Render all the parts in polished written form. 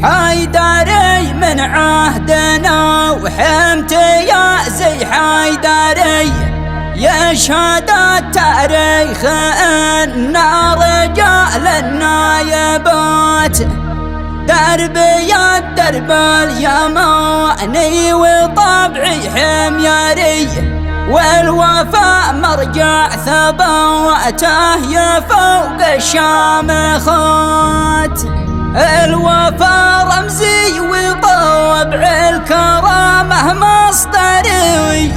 حيدري من عهدنا وحمت يا زي حيدري، يشهد التاريخ ان رجال النايبات دربي الدرب اليماني وطبعي حميري، والوفاء مرجع ثباته يفوق الشامخات. الوفاء رمزي وطبع الكرامة مصدري،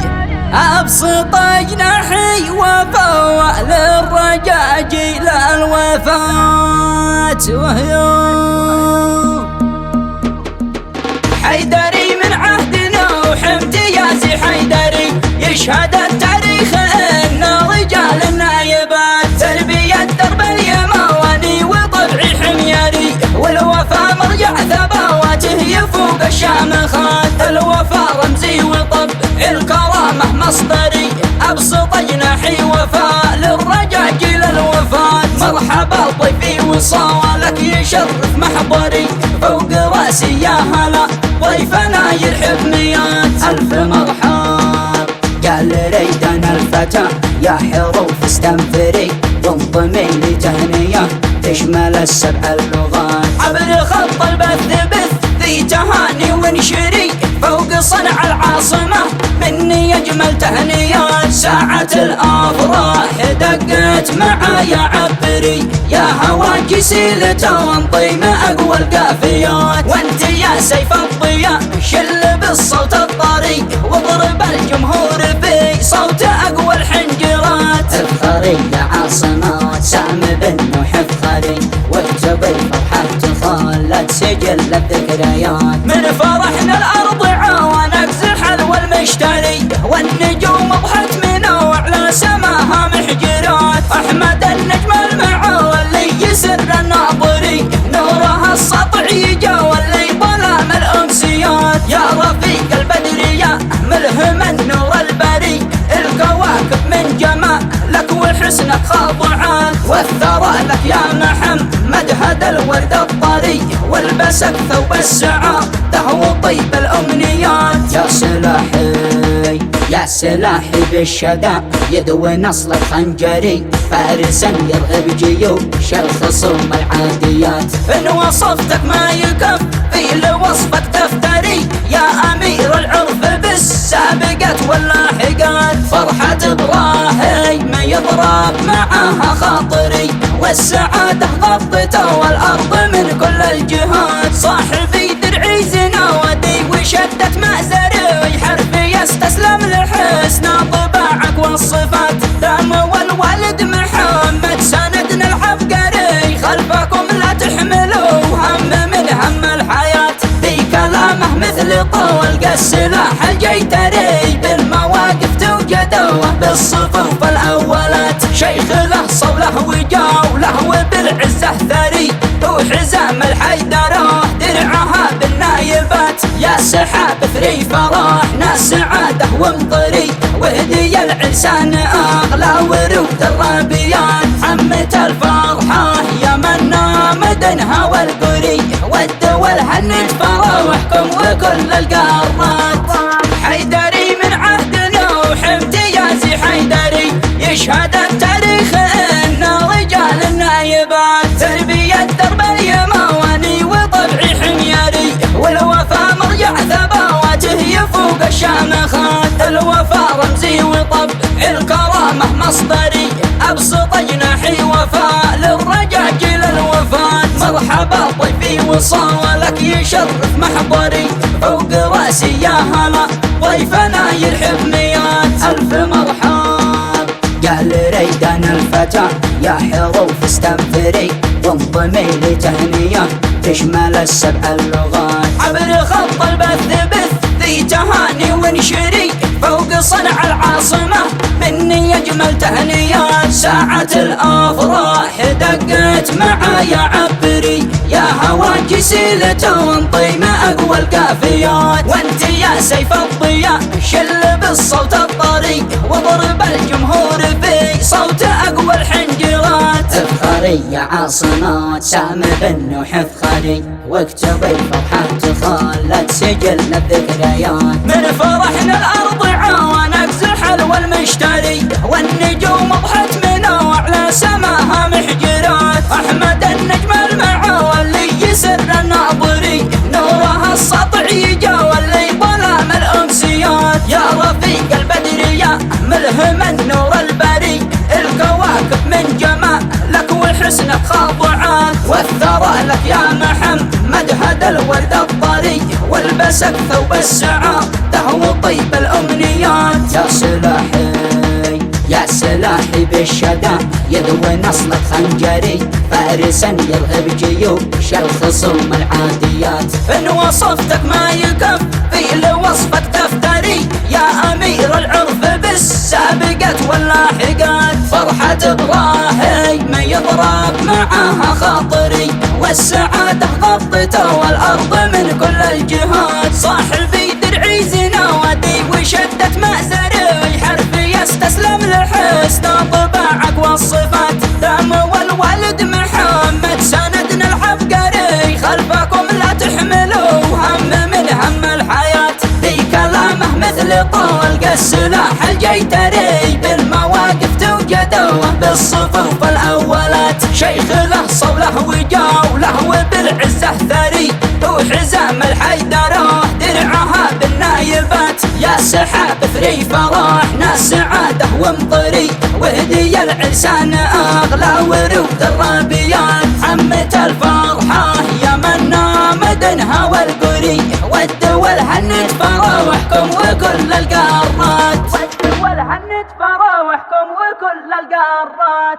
أبسط جناحي وفاء للرجاء جيل الوفاة. حيدري من عهدنا وحمت يا زي حيدري، يشهد التاريخ ان رجال النايبات تربية درب اليماني وطبعي حميري، والوفاء مرجع ثباته يفوق الشامخات. الوفاء رمزي وطبع الكرامة مصدري، أبسط جناحي وفاء للرجاء جيل الوفاة. مرحبا ضيفي وصالك يشرف محضري، فوق راسي يا هلا ضيفنا يرحب ميات. ألف مرحب قال ريدنا الفتى يا حروف استنفري، وانضمي لتهنية تشمل السبع اللغات. عبر خط البث بث ذي تهاني وانشري، فوق صنع العاصمة مني يجمل تهنيات. ساعة الأفراح دقت معايا عبري، يا هواك سيلته وانطي ما أقوى القافيات. وانت يا سيف الضياء شل بالصوت الطري، واضرب الجمهور في صوت أقوى الحنجرات. افخري يا عاصمات سام بن وحفخري، واكتبي فرحة تخلد سجل الذكريات. من فرحنا الأرض عاونك زحل والمشتري، والنجوم ضحت منه وعلى سماها محجرات. أحمد النجم المعولي يسر الناظري، نورها السطع يجاولي ظلام الأمسيات. يا رفيق البدرية ملهم النور البري، الكواكب من جمالك وحسنك خاضعات. والثرى لك يا محمد هدى الورد الطري، والبسك ثوب السعادة وطيب الأمنيات. يا سلاحي يا سلاحي بالشدى يدوي نصل الخنجري، فارسا يرغب جيوش الخصوم العاديات. إن وصفتك ما يكفي لوصفك تفتري، يا أمير العرف بالسابقات واللاحقات. فرحة إبراهيم يضرب معها خاطري، والسعادة غطته والأرض من كل الجهات. صاحبي درعي زناودي وشدة مأزري، حرفي يستسلم لحسن طباعك والصفات. دام والوالد محمد سندنا العبقري، خلفكم لا تحملوا هم من هم الحياة. ذي كلامه مثل طول السلاح الجيتري، بالمواقف توجدوه بالصفوف الأولات. شيخ له صوله وجوله وبالعزة ثري، وحزام الحيدرة درعها بالنايبات. يا سحاب ثري فرحنا سعادة ومطري، وهدي العرسان أغلى ورود الرابيات. عمة الفرحة يا منا مدنها والقري، والدول هنت فراوحكم وكل القارات. حيدري من عهدنا وحمت يا زي حيدري، يشهد التاريخ ان رجال النايبات تربية درب اليماني وطبعي حميري، والوفاء مرجع ثباته يفوق الشامخات. الوفاء رمزي وطبع الكرامة مصدري، أبسط جناحي وفاء للرجاء جيل الوفاة. مرحبا ضيفي وصالك يشرف محضري، فوق راسي يا هلا ضيفنا يرحب ميات. ألف مرحب قال ريدنا الفتى يا حروف استنفري، وانضمي لتهنية تشمل السبع اللغات. عبر خط البث بث ذي تهاني وانشري، فوق صنع العاصمة مني يجمل تهنيات. ساعة الأفراح دقت معايا عبري، يا هواك سيلته وانطي ما أقوى القافيات. وانت يا سيف الضياء شل بالصوت الطري، واضرب الجمهور في صوت أقوى الحنجرات. البرية عاصمات سام بن نوح فخري، واكتب الفرحة تخلد سجل الذكريات. من فرحنا الأرض عانق زحل والمشتري، والنجوم ضحت من أعلى سماها محجرات. أحمد النجم المعالي يسر الناظري، نورها السطع يجاولي ظلام الأمسيات. يا رفيق البدر يا ملهم النور البري، الكواكب من جمالك وحسنك خاضعات. والثرى لك يا محمد هدى الورد الطري، والبسك ثوب السعادة وطيب الأمنيات. يا سلاحي يا سلاحي بالشدى يذوي نصلك خنجري، فارسا يرهب جيوش الخصوم العاديات. إن وصفتك ما يكفي لوصفك تفتري، يا أمير العرف بالسابقات واللاحقات. فرحة إبراهيم يضرب معاها خاطري، والسعادة غطته والأرض من كل الجهات. صاحبي درعي زنادي وشدة مأزري، حرفي يستسلم لحسن طباعك والصفات. دام والوالد محمد سندنا العبقري، خلفكم لا تحملوا هم من هم الحياة. في كلامه مثل طلق السلاح الجيتري، بالمواقف توجدوه بالصفوف الأولات. شيخ له صوله وجوله وبالعزة ثري، وحزام الحيدرة درعها بالنايبات. يا سحاب فري فرحنا سعاده ومطري، وهدي العرسان أغلى ورود الرابيات. عمة الفرحة يا من نامدنها والقري، والدول هنت فراوحكم وكل القارات. والدول هنت فراوحكم وكل القارات.